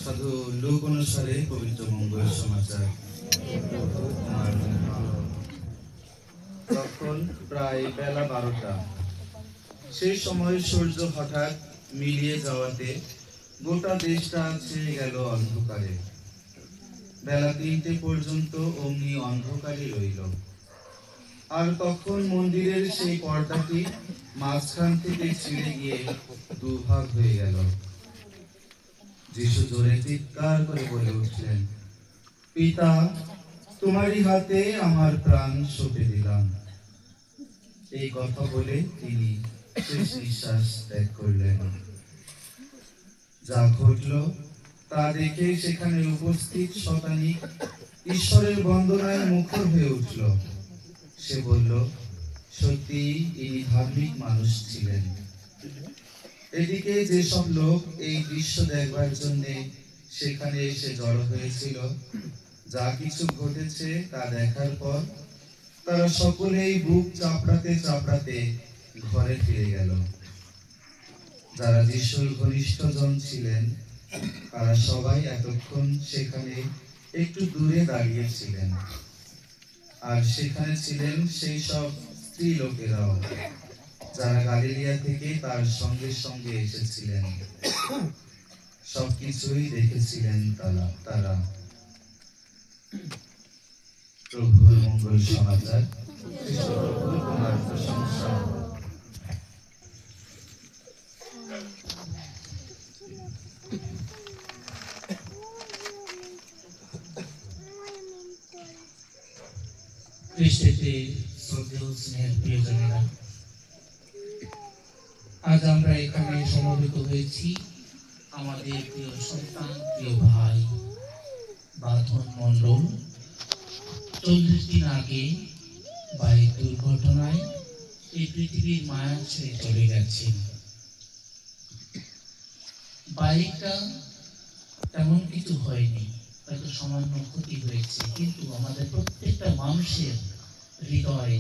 সাধু লোক অনুসারে পবিত্র মঙ্গল সমাচার। তখন প্রায় বেলা 12টা। সেই সময় সূর্য হঠাৎ মিলিয়ে যাওয়াতে গোটা দেশটা ছেয়ে গেল অন্ধকারে। বেলা 3টে পর্যন্ত অমনি অন্ধকারই রইল। আর তখন মন্দিরের সেই পর্দাটি মাঝখান থেকে ছিঁড়ে গিয়ে দুভাগ হয়ে গেল। যিশু জোরে চিৎকার করে বলে উঠলেন, পিতা, তোমারই হাতে আমার প্রাণ সঁপে দিলাম। এই কথা বলে তিনি শেষ নিঃশ্বাস ত্যাগ করলেন। যা ঘটল তা দেখে সেখানে উপস্থিত শতানিক ঈশ্বরের বন্দনায় মুখর হয়ে উঠল। সে বলল, সত্যি ইনি ধার্মিক মানুষ ছিলেন। এদিকে যেসব লোক এই দৃশ্য দেখবার জন্য সেখানে এসে জড়ো হয়েছিল, যা কিছু ঘটেছে তা দেখার পর তারা সকলেই বুক চাপড়াতে চাপড়াতে ঘরে ফিরে গেল। যারা যিশুর ঘনিষ্ঠজন ছিলেন তারা সবাই এতক্ষণ সেখানে একটু দূরে দাঁড়িয়েছিলেন। আর সেখানে ছিলেন সেই সব স্ত্রী লোকেরাও, যারা গালিলিয়া থেকে তার সঙ্গে সঙ্গে এসেছিলেন। সবকিছুই দেখেছিলেন তারা। প্রভুর মঙ্গল সমাচার। তোমার প্রশংসা। খ্রিস্টে শ্রদ্ধেয় স্নেহের প্রিয়জনেরা, আজ আমরা এখানে সমবেত হয়েছি আমাদের প্রিয় সন্তান, প্রিয় ভাই বাঁধন মণ্ডল 40 দিন আগে বাইক দুর্ঘটনায় এই পৃথিবীর মায়া ছেড়ে চলে গেছেন। বাইকটা তেমন কিছু হয়নি, হয়তো সামান্য ক্ষতি হয়েছে, কিন্তু আমাদের প্রত্যেকটা মানুষের হৃদয়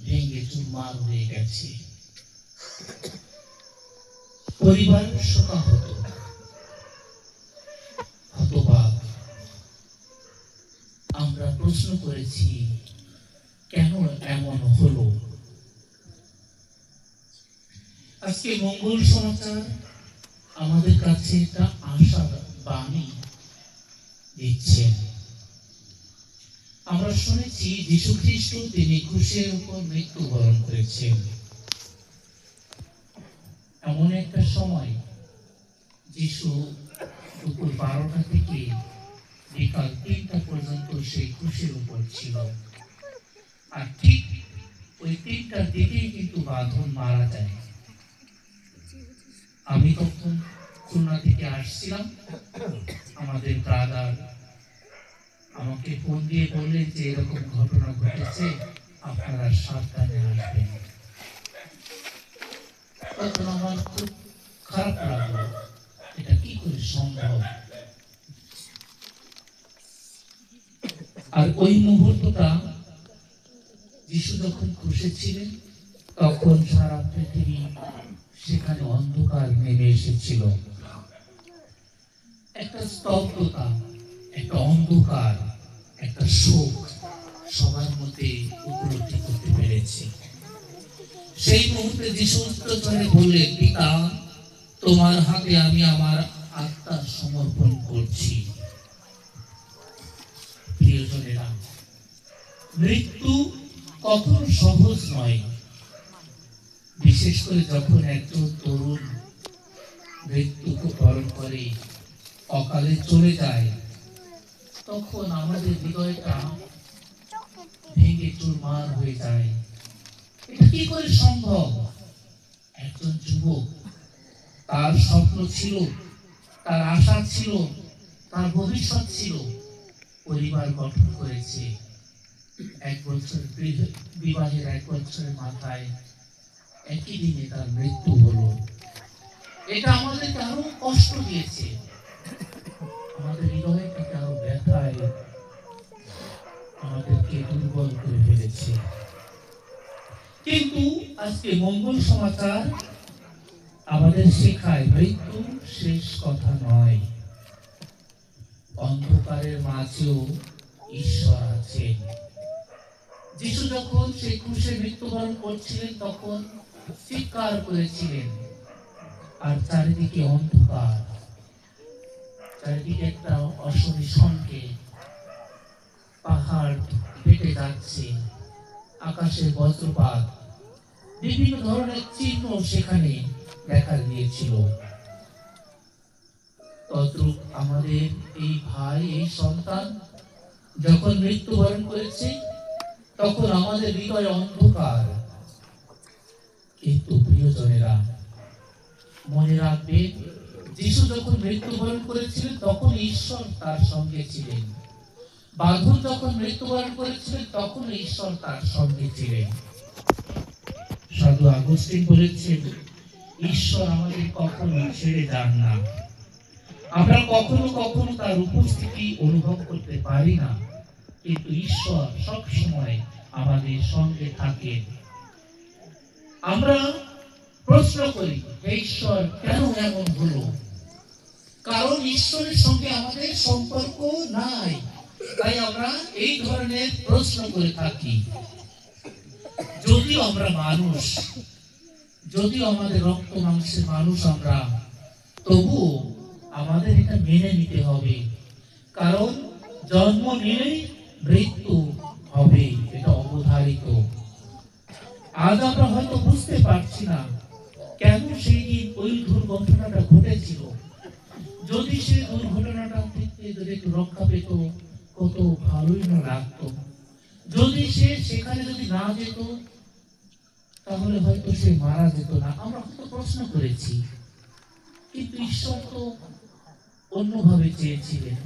ভেঙে চুরমার হয়ে গেছে। পরিবার শোকাহত, হতবাক। আমরা প্রশ্ন করেছি, কেন এমন হলো? আজকে মঙ্গল সমাচার আমাদের কাছে একটা আশার বাণী দিচ্ছেন। আমরা শুনেছি যীশু খ্রিস্ট তিনি ক্রুশের উপর মৃত্যুবরণ করেছেন। এমন একটা সময় যীশু দুপুর 12টা থেকে বিকাল 3টা পর্যন্ত সেই ক্রুশের উপর ছিল। আর ঠিক ওই 3টার দিকেই কিন্তু বাঁধন মারা যায়। আমি তখন খুলনা থেকে আসছিলাম। আমাদের ব্রাদার আমাকে ফোন দিয়ে বললেন যে এরকম ঘটনা ঘটেছে, আপনারা সাবধানে আসবেন। তখন আমার খুব খারাপ লাগলো, এটা কি করে সম্ভব? আর ওই মুহূর্তটা যিশু যখন ক্রুশে ছিলেন, তখন সারা পৃথিবী সেখানে অন্ধকার নেমে এসেছিল। একটা স্তব্ধতা, একটা অন্ধকার, একটা শোক সবার মধ্যে উপলব্ধি করতে পেরেছি। সেই মুহূর্তে যিশু উচ্চস্বরে বললেন, পিতা, তোমার হাতে আমি আমার আত্মা সমর্পণ করছি। প্রিয়জনেরা, মৃত্যু কখনো সহজ নয়। বিশেষ করে যখন একজন তরুণ মৃত্যুকে বরণ করে অকালে চলে যায়, তখন আমাদের হৃদয়টা ভেঙে চুরমার হয়ে যায়। এটা কি করে সম্ভব? একজন যুবক, তার স্বপ্ন ছিল, তার আশা ছিল, তার ভবিষ্যৎ ছিল, পরিবার গঠন করেছে। 1 বছর বিবাহের 1 বছরের মাথায় একই দিনে তার মৃত্যু হলো। এটা আমাদেরকে আরো কষ্ট দিয়েছে, আমাদের হৃদয়টাকে আরো ব্যথায় আমাদেরকে দুর্বল করে ফেলেছে। কিন্তু আজকে মঙ্গল সমাচার আমাদের শেখায় মৃত্যু শেষ কথা নয়। মাঝেও ঈশ্বর আছেন। যিশু যখন সেই ক্রুশে মৃত্যুবরণ করছিলেন তখন চিৎকার করেছিলেন, আর চারিদিকে অন্ধকার, চারিদিকে একটা অশনি সংকেত, পাহাড় ফেটে যাচ্ছে, আকাশে বজ্রপাত, বিভিন্ন ধরনের চিহ্ন সেখানে দেখা দিয়েছিল। তদ্রূপ আমাদের এই ভাই, এই সন্তান যখন মৃত্যুবরণ করেছে তখন আমাদের হৃদয় অন্ধকার। কিন্তু প্রিয়জনেরা, মনে রাখবেন, যিশু যখন মৃত্যুবরণ করেছিলেন তখন ঈশ্বর তার সঙ্গে ছিলেন। বাঁধন যখন মৃত্যুবরণ করেছিলেন তখন ঈশ্বর তার সঙ্গে ছিলেন। সাধু আগস্টিন বলেছেন, ঈশ্বর আমাদের কখনো ছেড়ে যান না। আমরা কখনো কখনো তার উপস্থিতি অনুভব করতে পারি না, কিন্তু ঈশ্বর সব সময় আমাদের সঙ্গে থাকেন। আমরা প্রশ্ন করি, হে ঈশ্বর, কেন এমন হলো? কারণ ঈশ্বরের সঙ্গে আমাদের সম্পর্ক নাই, তাই আমরা এই ধরনের প্রশ্ন করে থাকি। যদিও আমরা মানুষ, যদিও আমাদের রক্ত মাংসের মানুষ আমরা, তবুও আমাদের এটা মেনে নিতে হবে, কারণ জন্ম নিলেই মৃত্যু হবে, এটা অবধারিত। আজ আমরা হয়তো বুঝতে পারছি না কেন সেই দিন ওই দুর্ঘটনাটা ঘটেছিল। যদি সেই দুর্ঘটনাটা থেকে যদি একটু রক্ষা পেত, কত ভালোই না লাগতো। যদি সে সেখানে যদি না যেত, তাহলে হয়তো সে মারা যেত না। আমরা হয়তো প্রশ্ন করেছি, কিন্তু ঈশ্বর তো অন্যভাবে চেয়েছিলেন।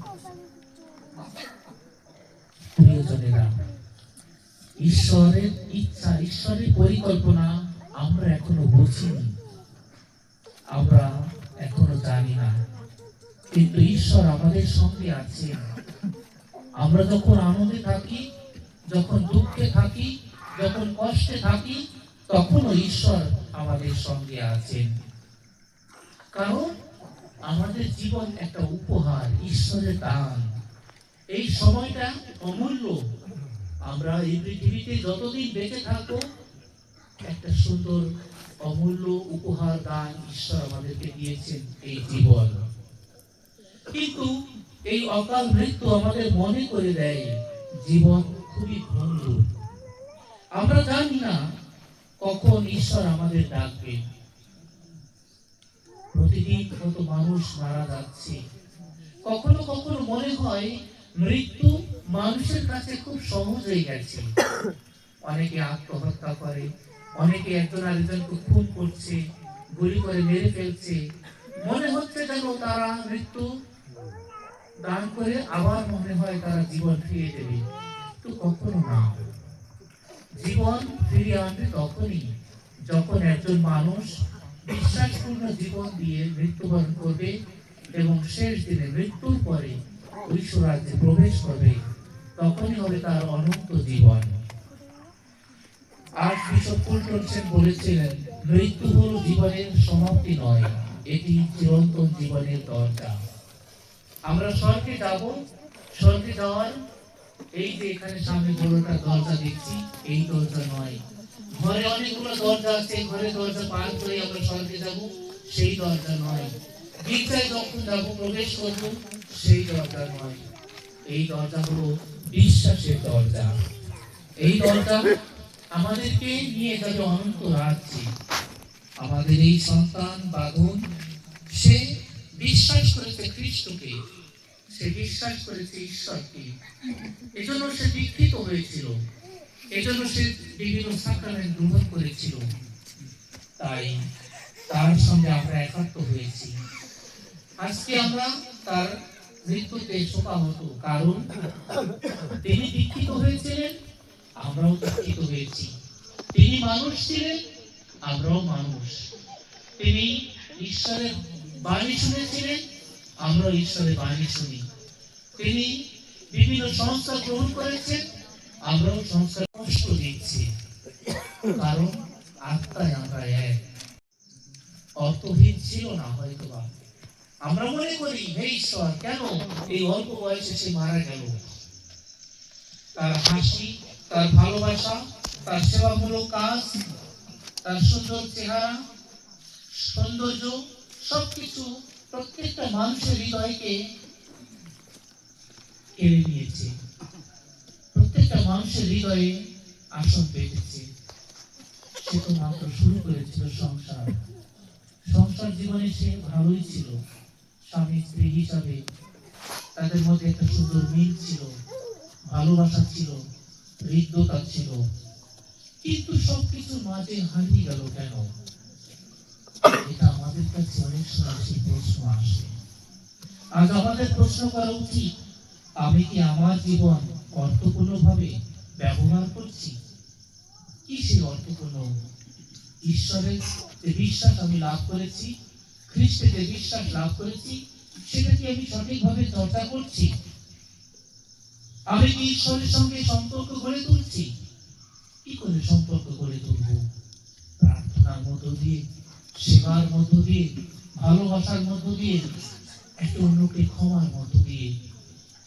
প্রিয়জনেরা, ঈশ্বরের ইচ্ছা, ঈশ্বরের পরিকল্পনা আমরা এখনো বুঝিনি, আমরা এখনো জানি না, কিন্তু ঈশ্বর আমাদের সঙ্গে আছেন। আমরা যখন আনন্দে থাকি, যখন দুঃখে থাকি, যখন কষ্টে থাকি, তখনও ঈশ্বর আমাদের সঙ্গে আছেন। কারণ আমাদের জীবন একটা উপহার, ঈশ্বরের দান। এই সময়টা অমূল্য। আমরা এই পৃথিবীতে যতদিন বেঁচে থাকবো, একটা সুন্দর অমূল্য উপহার দান ঈশ্বর আমাদেরকে দিয়েছেন, এই জীবন। কিন্তু এই অকাল মৃত্যু আমাদের মনে করে দেয় জীবন খুবই ভঙ্গুর। আমরা জানি না কখন ঈশ্বর আমাদের ডাকবেন। প্রতিদিন কত মানুষ মারা যাচ্ছে। কখনো কখনো মনে হয় মৃত্যু মানুষের কাছে খুব সহজ হয়ে গেছে। অনেকে আত্মহত্যা করে, অনেকে একজন আরেকজনকে খুন করছে, গুলি করে মেরে ফেলছে। মনে হচ্ছে যেন তারা মৃত্যু দান করে আবার মনে হয় তারা জীবন ফিরিয়ে দেবে, তো কখনো না। জীবন ফিরিয়ে আনবে তখনই যখন একজন মানুষ বিশ্বাসপূর্ণ জীবন দিয়ে মৃত্যুবরণ করবে এবং শেষ দিনে মৃত্যুর পরে ঈশ্বর রাজ্যে প্রবেশ করবে, তখনই হবে তার অনন্ত জীবন। আর্চবিশপ ফুলটন সেন বলেছিলেন, মৃত্যু হলো জীবনের সমাপ্তি নয়, এটি চিরন্তন জীবনের দরজা। আমরা স্বর্গে যাব, স্বর্গে যাওয়ার এই যে এখানে সামনে বড়টা দরজা দেখছি, এই দরজা নয়। ঘরে অনেকগুলো দরজা আছে, ঘরে দরজা পার করে আমরা স্বর্গে যাব, সেই দরজা নয়। গির্জায় যখন যাব, প্রবেশ করব, সেই দরজা নয়। এই দরজা হলো বিশ্বাসের দরজা। এই দরজা আমাদেরকে নিয়ে যাবে অনন্ত রাজ্যে। আমাদের এই সন্তান বাঁধন, সে বিশ্বাস করেছে খ্রিস্টকে, সে বিশ্বাস করেছে ঈশ্বরকে, এজন্য সে দীক্ষিত হয়েছিল, এজন্য সে বিভিন্ন সাক্রামেন্ট গ্রহণ করেছিল। তাই তার সঙ্গে আমরা একাত্ম হয়েছি। আজকে আমরা তার মৃত্যুতে শোকাহত, কারণ তিনি দীক্ষিত হয়েছিলেন, আমরাও দীক্ষিত হয়েছি। তিনি মানুষ ছিলেন, আমরাও মানুষ। তিনি ঈশ্বরের বাণী শুনেছিলেন, আমরাও ঈশ্বরের বাণী শুনি। তিনি বিভিন্ন সংস্কার গ্রহণ করেছেন, আমরাও সংস্কার কষ্ট দিচ্ছি, কারণ আত্মায় আমরা এক। অর্থহীন ছিল না হয়তোবা, আমরা মনে করি হে ঈশ্বর, কেন এই অল্প বয়সে সে মারা গেল? তার হাসি, তার ভালোবাসা, তার সেবামূলক কাজ, তার সুন্দর চেহারা, সৌন্দর্য, সবকিছু প্রত্যেকটা মানুষের হৃদয়কে কেড়ে নিয়েছে, প্রত্যেকটা মানুষের হৃদয়ে আসন পেতেছে। সে তো মাত্র শুরু করেছিল সংসার। সংসার জীবনে সে ভালোই ছিল, স্বামী স্ত্রী হিসাবে তাদের মধ্যে একটা সুন্দর মিল ছিল, ভালোবাসা ছিল, হৃদ্যতা ছিল, কিন্তু সবকিছুর মাঝে হারিয়ে গেল কেন? এটা আমাদের কাছে অনেক সময় সেই প্রশ্ন আসে। আজ আমাদের প্রশ্ন করা উচিত, আমি কি আমার জীবন অর্থপূর্ণভাবে ব্যবহার করছি? কি সেই অর্থপূর্ণ? ঈশ্বরের যে বিশ্বাস আমি লাভ করেছি, খ্রিস্টে যে বিশ্বাস লাভ করেছি, সেটা কি আমি সঠিকভাবে চর্চা করছি? আমি কি ঈশ্বরের সঙ্গে সম্পর্ক গড়ে তুলছি? কি করে সম্পর্ক গড়ে তুলব? প্রার্থনার মধ্য দিয়ে, সেবার মধ্য দিয়ে, ভালোবাসার মধ্য দিয়ে, একে অন্যকে ক্ষমার মধ্য দিয়ে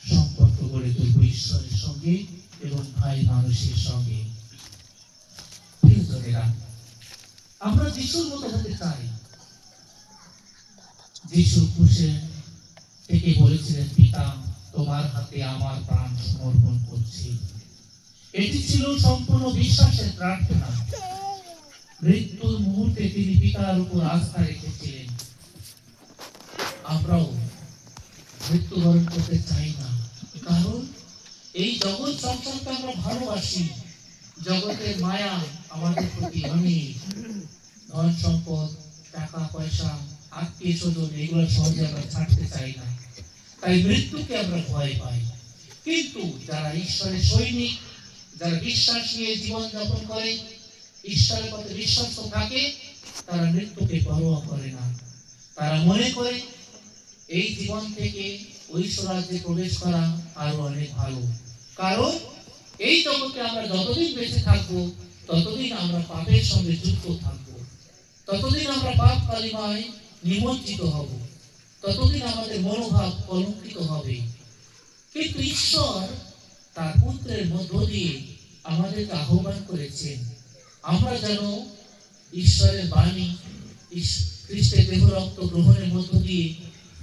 সম্পর্ক গড়ে তুলব ঈশ্বরের সঙ্গে এবং ভাই মানুষের সঙ্গে। প্রিয়জনেরা, আমরা যিশুর মতো হতে চাই। যিশু ক্রুশে থেকে বলেছিলেন, পিতা, তোমার হাতে আমার প্রাণ সমর্পণ করছি। এটি ছিল সম্পূর্ণ বিশ্বাসের প্রার্থনা। মৃত্যুর মুহূর্তে তিনি পিতার উপর আস্থা রেখেছিলেন। আমরাও মৃত্যুবরণ করতে চাই না, কারণ এই জগৎ সংসারকে আমরা ভালোবাসি। জগতের মায়া আমাদের প্রতি অনেক। ধন সম্পদ, টাকা পয়সা, আত্মীয় স্বজন, এগুলো সহজে আমরা ছাড়তে চাই না, তাই মৃত্যুকে আমরা ভয় পাই। কিন্তু যারা ঈশ্বরের সৈনিক, যারা বিশ্বাস নিয়ে জীবন যাপন করে, ঈশ্বরের পথে বিশ্বস্ত থাকে, তারা মৃত্যুকে পরোয়া করে না। তারা মনে করে এই জীবন থেকে ঐশ্বর রাজ্যে প্রবেশ করা আরো অনেক ভালো। কারণ এই জগতে আমরা যতদিন বেঁচে থাকবো, ততদিন আমরা পাপের সঙ্গে যুক্ত থাকবো, ততদিন আমরা পাপ কালিমায় নিমজ্জিত হব, ততদিন আমাদের মনোভাব কলঙ্কিত হবে। কিন্তু ঈশ্বর তার পুত্রের মধ্য দিয়ে আমাদেরকে আহ্বান করেছেন, আমরা যেন ঈশ্বরের বাণী, খ্রিস্টের দেহ রক্ত গ্রহণের মধ্য দিয়ে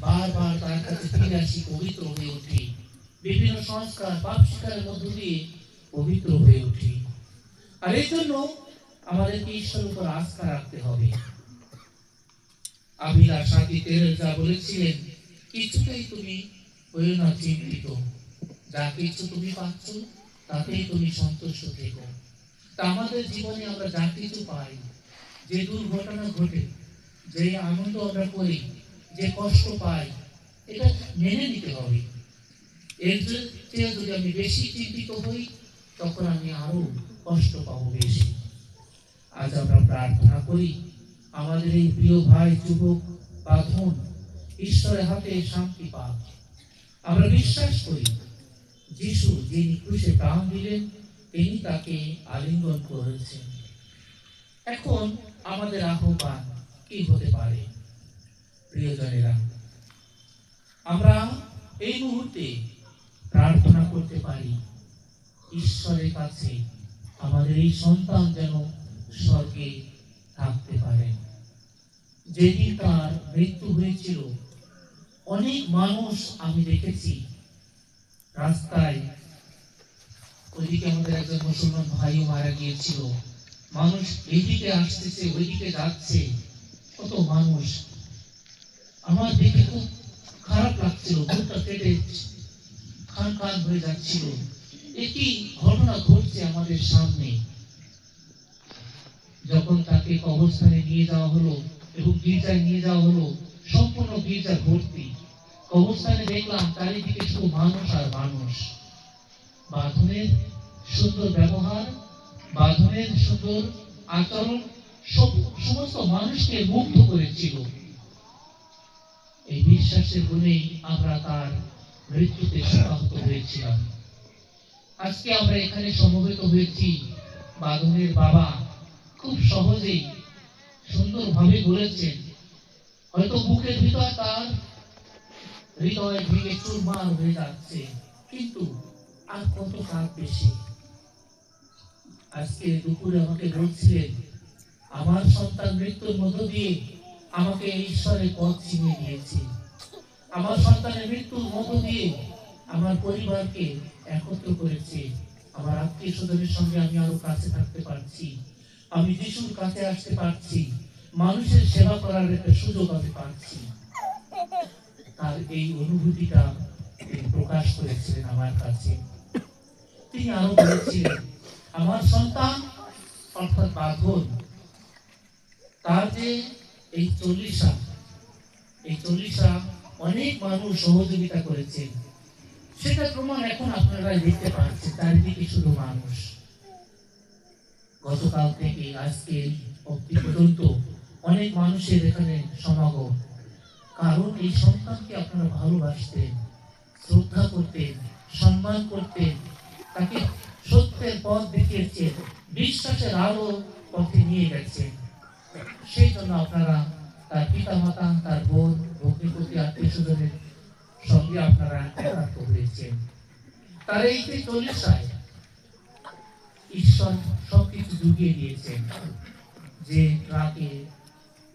বারবার তার কাছে ফিরে আসি, পবিত্র হয়ে উঠি, বিভিন্ন সংস্কার পাপ স্বীকারের মধ্য দিয়ে পবিত্র হয়ে উঠি। আর এই জন্য আমাদেরকে ঈশ্বরের উপর আস্থা রাখতে হবে। আবিলা সাথী তেরেসা বলেছিলেন, কিছুতেই তুমি হইও না চিন্তিত, যা কিছু তুমি পাচ্ছ তাতেই তুমি সন্তুষ্ট থেকো। তা আমাদের জীবনে আমরা যা কিছু পাই, যে দুর্ঘটনা ঘটে, যে আনন্দ আমরা করি, যে কষ্ট পাই, এটা মেনে নিতে হবে। এর চেয়ে যদি আমি বেশি চিন্তিত হই, তখন আমি আরো কষ্ট পাবো বেশি। আজ আমরা প্রার্থনা করি, আমাদের এই প্রিয় ভাই, যুবক বা বোন ঈশ্বরের হাতে শান্তি পাক। আমরা বিশ্বাস করি যিশু যিনি ক্রুশে প্রাণ দিলেন, তিনি তাকে আলিঙ্গন করেছেন। এখন আমাদের আহ্বান কি হতে পারে? প্রিয়জনেরা, আমরা এই মুহূর্তে প্রার্থনা করতে পারি ঈশ্বরের কাছে আমাদের এই সন্তান যেন স্বর্গে থাকতে পারেন। যেদিন তার মৃত্যু হয়েছিল, অনেক মানুষ আমি দেখেছি রাস্তায়, ওইদিকে আমাদের একজন মুসলমান ভাইও মারা গিয়েছিল, মানুষ এইদিকে আসতেছে, ওইদিকে যাচ্ছে, কত মানুষ। আমার দেখে খুব খারাপ লাগছিল, বুকটা কেটে খান খান হয়ে যাচ্ছিল। একটি ঘটনা ঘটছে আমাদের সামনে। যখন তাকে কবরস্থানে নিয়ে যাওয়া হলো এবং গির্জায় নিয়ে যাওয়া হলো, সম্পূর্ণ গির্জা ভর্তি। কবরস্থানে দেখলাম চারিদিকে শুধু মানুষ আর মানুষ। বাঁধনের সুন্দর ব্যবহার, বাঁধনের সুন্দর আচরণ সমস্ত মানুষকে মুগ্ধ করেছিল। এই বিশ্বাসের গুণেই আমরা তার মৃত্যুতে শোকাহত হয়েছিলাম। আজকে আমরা এখানে সমবেত হয়েছি, বাঁধনের বাবা খুব সহজেই সুন্দরভাবে বলেছেন, হয়তো বুকের ভিতর তার হৃদয় ভেঙে চুরমার হয়ে যাচ্ছে, কিন্তু আর কত কাজ বেশি। আজকে দুপুরে আমাকে বলছিলেন আমার সন্তান মৃত্যুর মধ্য দিয়ে আমাকে ঈশ্বরের পথ চিনিয়ে দিয়েছে। আমার সন্তানের মৃত্যুর মধ্য দিয়ে আমার পরিবারকে একত্র করেছে। আমার আত্মীয় স্বজনের সঙ্গে আমি আরো কাছে থাকতে পারছি, আমি যিশুর কাছে আসতে পারছি, মানুষের সেবা করার একটা সুযোগ আমি পাচ্ছি। তার এই অনুভূতিটা তিনি প্রকাশ করেছিলেন আমার কাছে। তিনি আরো বলেছিলেন আমার সন্তান অর্থাৎ বাঁধন, তার যে এই চল্লিশা অনেক মানুষ সহযোগিতা করেছেন, সেটা প্রমাণ এখন আপনারা দেখতে পাচ্ছেন। চারিদিকে শুধু মানুষ। গতকাল থেকে আজকে অবধি পর্যন্ত অনেক মানুষের এখানে সমাগম, কারণ এই সন্তানকে আপনারা ভালোবাসতেন, শ্রদ্ধা করতেন, সম্মান করতেন, তাকে সত্যের পথ দেখিয়েছেন, বিশ্বাসের আলো পথে নিয়ে গেছেন। সেই জন্য আপনারা তার পিতা মাতা, তার বোন, ভগ্নিপতি, আত্মীয় স্বজনের সঙ্গে আপনারা একাত্ম হয়েছেন। তার এই যে 40 ঈশ্বর সবকিছু জুগিয়ে দিয়েছেন। যে ট্রাকে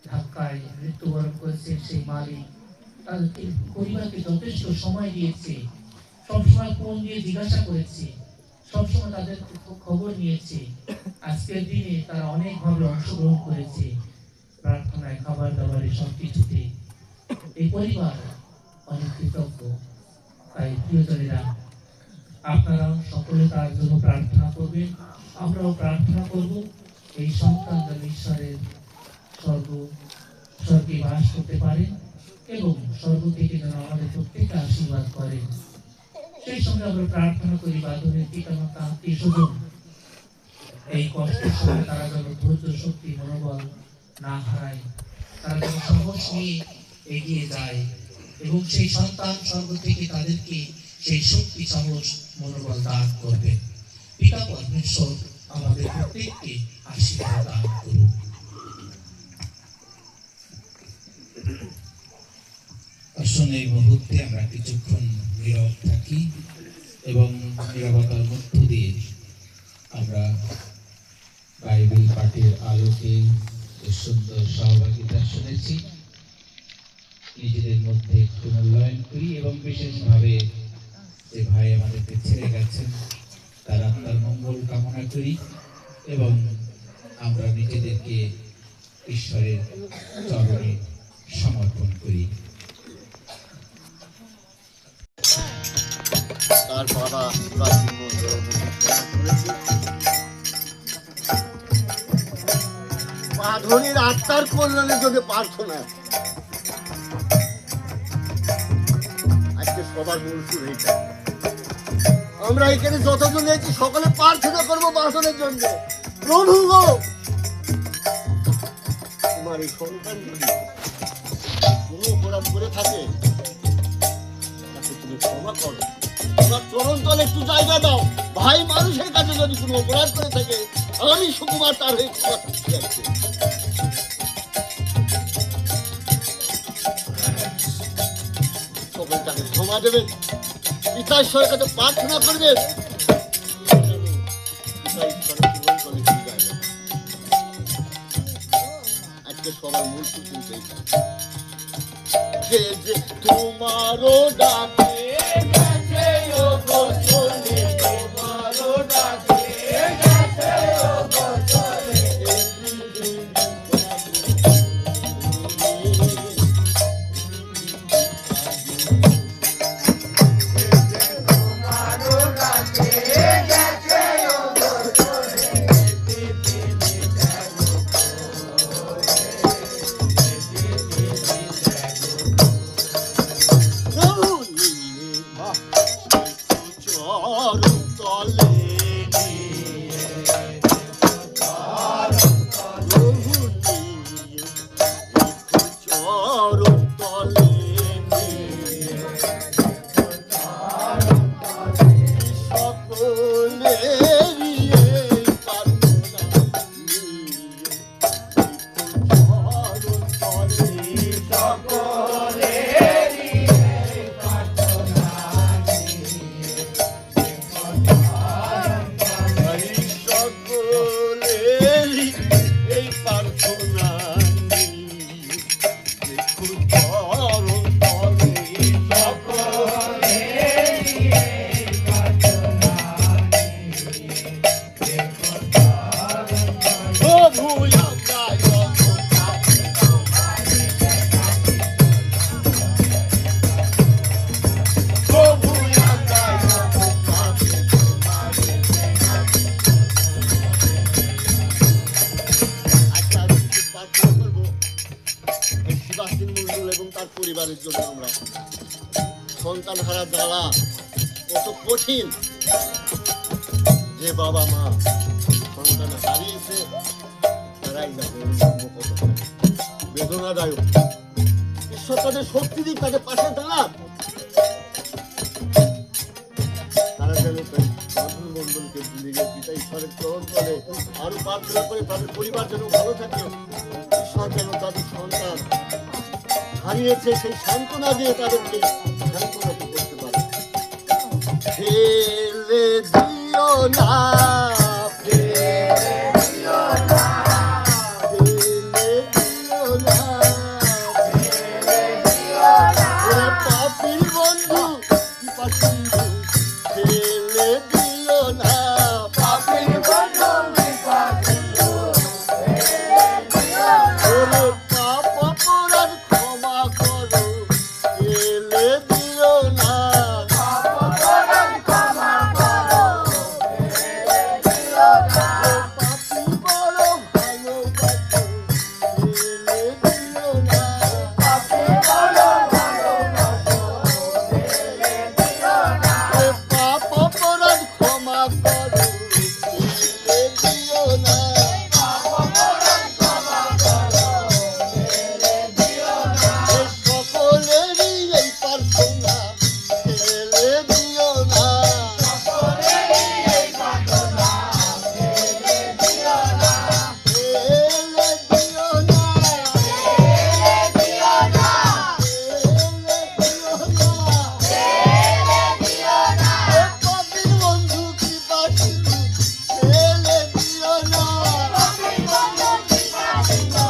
ধাক্কায় মৃত্যুবরণ করেছেন সেই মালিক তাদের পরিবারকে যথেষ্ট সময় দিয়েছে, সবসময় ফোন দিয়ে জিজ্ঞাসা করেছে, সবসময় তাদের খবর নিয়েছে। আজকের দিনে তারা অনেকভাবে অংশগ্রহণ করেছে, প্রার্থনায়, খাবার দাবারে, সবকিছুতে। এই পরিবার অনেক কৃতজ্ঞ। তাই প্রিয়জনেরা, আপনারা সকলে তার জন্য প্রার্থনা করবেন, আমরাও প্রার্থনা করব এই সন্তান যেন ঈশ্বরের স্বর্গে বাস করতে পারে এবং স্বর্গ থেকে যেন আমাদের প্রত্যেককে আশীর্বাদ করে। সেই সঙ্গে আমরা প্রার্থনা করি বাঁধনের পিতা মাতা, আত্মীয় স্বজন এই কষ্টের সময় তারা যেন ধৈর্য, শক্তি, মনোবল না হারায়, তারা যেন সাহস নিয়ে এগিয়ে যায় এবং সেই সন্তান স্বর্গ থেকে তাদেরকে সেই শক্তি, সাহস, মনোবল দান করবে। পিতা পরমেশ্বর আমাদের প্রত্যেককে আশীর্বাদ দান করুন। আসুন এই মুহূর্তে আমরা কিছুক্ষণ নীরব থাকি এবং নীরবতার মধ্য দিয়ে আমরা বাইবেল পাঠের আলোকে সুন্দর সহভাগিতা শুনেছি, নিজেদের মধ্যে একটু মূল্যায়ন করি এবং বিশেষভাবে যে ভাই আমাদেরকে ছেড়ে গেছেন তার আত্মার মঙ্গল কামনা করি এবং আমরা নিজেদেরকে ঈশ্বরের চরণে সমর্পণ করি। তার বাবা বাঁধনের আত্মার কল্যাণের জন্য প্রার্থনা। আজকে সবার মূল সুর এইটা। আমরা এখানে যতজন এসেছি সকলে প্রার্থনা করবো বাঁধনের জন্য। প্রভু গো, তোমার এই সন্তান যদি কোনো অপরাধ করে থাকে তাকে তুমি ক্ষমা করো, তোমার চরণ তলে একটু জায়গা দাও। ভাই মানুষের কাছে যদি কোনো অপরাধ করে থাকে, আমি সুকুমার তার হয়ে ক্ষমা চাইছি। সকল তাকে ক্ষমা দেবেন, পিতা ঈশ্বরের কাছে প্রার্থনা করবেন। আজকে সবার মূল কিন্তু এইটা যে তোমারও ডাকে সন্তান হারা জ্বালা কত কঠিন। যে বাবা মা সন্তান হারিয়েছে তারাই জানে এই জন্ম কত বেদনাদায়ক। ঈশ্বর তাদের শক্তি দিক, তাদের পাশে দাঁড়ান। তারা যেন তাই বাঁধন মন্ডলকে ভুলে গিয়ে পিতা ঈশ্বরের চরণ তলে আরো প্রার্থনা করে তাদের পরিবার যেন ভালো থাকে। ঈশ্বর যেন তাদের সন্তান হারিয়েছে সেই সান্ত্বনা দিয়ে তাদেরকে সান্ত্বনা করতে পারে। ফেলে দিও না, ফেলে দিও না, ফেলে দিও না, ফেলে দিও না, ওরে পাপীর বন্ধু বিপাশিন্দু, ফেলে দিও না, পাপীর বন্ধু বিপাশিন্দু, ফেলে দিও না, ওরে পাপ অপরাধ ক্ষমা করো, ফেলে দিও না, পাপ অপরাধ ক্ষমা করো, ফেলে দিও না, পাপী বড় ভালোবাসো, ফেলে দিও না, পাপী বড় ভালোবাসো, ফেলে দিও না, পাপ অপরাধ ক্ষমা করো, ফেলে দিও না, পাপ অপরাধ ক্ষমা করো, ফেলে দিও না, সকলেরই এই প্রার্থনা, ফেলে দিও না, সকলেরই এই প্রার্থনা, ফেলে দিও না, ফেলে দিও না, ফেলে দিও না, ফেলে দিও না, পাপীর বন্ধু কৃপা সিন্ধু, ফেলে দিও না, পাপীর বন্ধু কৃপা সিন্ধু,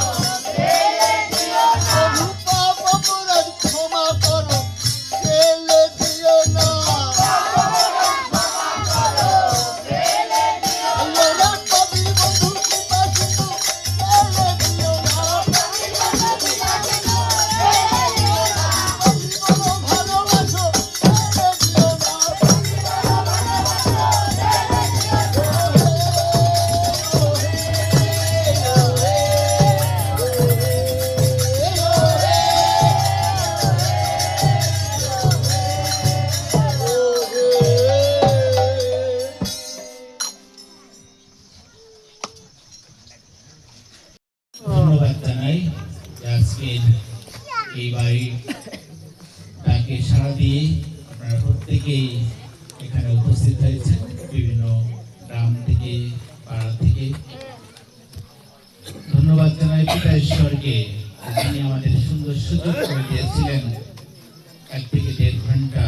ফেলে দিও না, পাপ অপরাধ ক্ষমা করো, ফেলে দিও না, পাপ অপরাধ ক্ষমা করো, ফেলে দিও না, পাপীর বন্ধু কৃপা সিন্ধু, ফেলে দিও না, পাপীর বন্ধু কৃপা সিন্ধু, ফেলে দিও না, পাপী বড় ভালোবাসো, ফেলে দিও না, পাপী বড় ভালোবাসো, ধন্যবাদ জানাই যে আজকের এই বাড়ির তাকে সাড়া দিয়ে আপনারা প্রত্যেকেই এখানে উপস্থিত হয়েছেন বিভিন্ন গ্রাম থেকে পাড়া থেকে। ধন্যবাদ জানাই পিতা ঈশ্বরকে, যিনি আমাদের সুন্দর সুযোগ করে দিয়েছিলেন 1 থেকে 1.5 ঘন্টা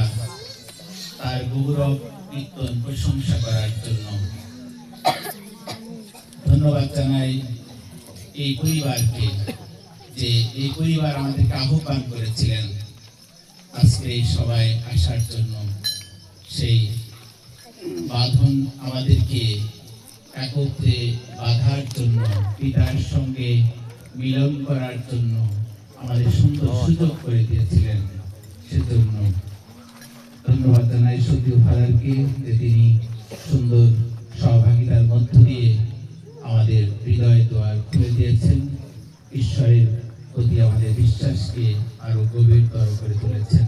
তার গৌরব কীর্তন প্রশংসা করার জন্য। ধন্যবাদ জানাই এই পরিবারকে, যে এই পরিবার আমাদেরকে আহ্বান করেছিলেন আজকে এই সবাই আসার জন্য। সেই বাঁধন আমাদেরকে একত্রে বাঁধার জন্য, পিতার সঙ্গে মিলন করার জন্য আমাদের সুন্দর সুযোগ করে দিয়েছিলেন। সেজন্য ধন্যবাদ জানাই সদীয় ফাদারকে, যে তিনি সুন্দর সহভাগিতার মধ্য দিয়ে আমাদের হৃদয় দ্বার খুলে দিয়েছেন, ঈশ্বরের প্রতি আমাদের বিশ্বাসকে আরো গভীরতর করে তুলেছেন।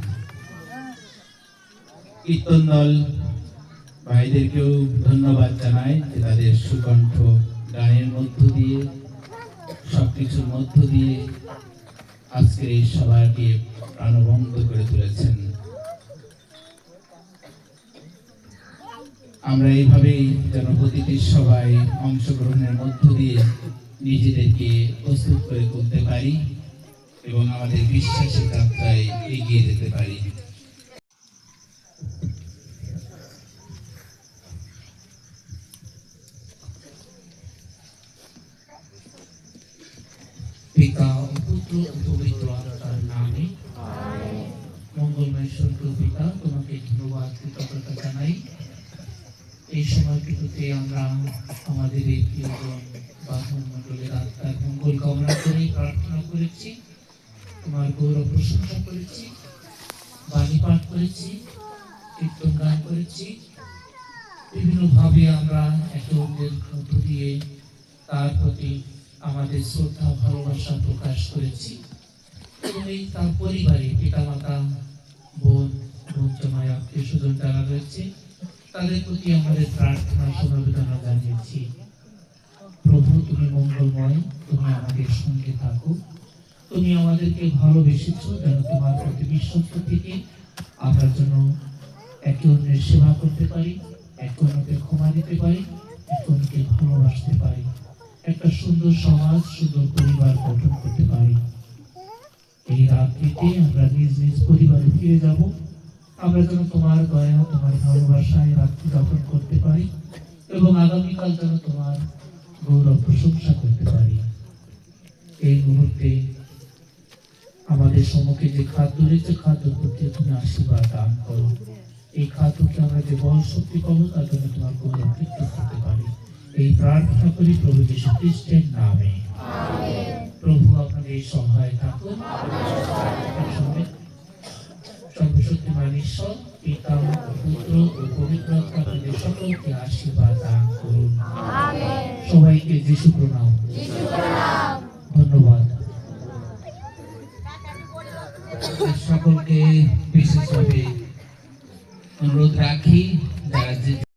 কীর্তন দল ভাইদেরকেও ধন্যবাদ জানাই, যে তাদের সুকণ্ঠ গানের মধ্য দিয়ে, সবকিছুর মধ্য দিয়ে আজকের এই সভাকে প্রাণবন্ত করে তুলেছেন। আমরা এইভাবেই যেন প্রতিটি সভায় অংশগ্রহণের মধ্য দিয়ে নিজেদেরকে প্রস্তুত করে তুলতে পারি এবং আমাদের বিশ্বাসের যাত্রায় এগিয়ে যেতে পারি। পিতা ও পুত্র ও পবিত্র আত্মার নামে মঙ্গলময় স্বর্গীয় পিতা, তোমাকে ধন্যবাদ কৃতজ্ঞতা জানাই। এই সময়টুকুতে আমরা আমাদের এই প্রিয়জন বাঁধন মণ্ডলের আত্মার মঙ্গল কামনা করে প্রার্থনা করেছি, তোমার গৌরব প্রশংসা করেছি, বাণী পাঠ করেছি, কীর্তন গান করেছি। বিভিন্নভাবে আমরা একে অন্যের মধ্য দিয়ে তার প্রতি আমাদের শ্রদ্ধা ভালোবাসা প্রকাশ করেছি। এবং এই তার পরিবারে পিতামাতা, বোন আত্মীয় স্বজন যারা রয়েছে তাদের প্রতি আমাদের প্রার্থনা সমবেদনা জানিয়েছি। প্রভু, তুমি মঙ্গলময়, তুমি আমাদের সঙ্গে থাকো, তুমি আমাদেরকে ভালোবেসেছ যেন তোমার প্রতি বিশ্বস্ত থেকে আমরা যেন একে অন্যের সেবা করতে পারি, একে অন্যকে ক্ষমা দিতে পারি, একে অন্যকে ভালোবাসতে পারি, একটা সুন্দর সমাজ, সুন্দর পরিবার গঠন করতে পারি। এই রাত্রিতে আমরা নিজ নিজ পরিবারে ফিরে যাব, আমরা যেন তোমার দয়া, তোমার ভালোবাসায় রাত্রি যাপন করতে পারি এবং আগামীকাল যেন তোমার গৌরব প্রশংসা করতে পারি। এই মুহূর্তে আমাদের সম্মুখে যে খাদ্য রয়েছে, খাদ্য প্রতি তুমি আশীর্বাদ দান করো। এই খাদ্যকে আমরা যে বল শক্তি পাবো তার জন্য তোমার গৌরব কীর্তন করতে পারি। এই প্রার্থনা করি প্রভু যীশু খ্রিস্টের নামে। প্রভু আপনাদের এই সহায় থাকুন। সর্বশক্তিমান ঈশ্বর পিতা ও পুত্র ও পবিত্র আত্মা আপনাদের সকলকে আশীর্বাদ দান করুন। সবাইকে যিশু প্রণাম। ধন্যবাদ। সকলকে বিশেষভাবে অনুরোধ রাখি যারা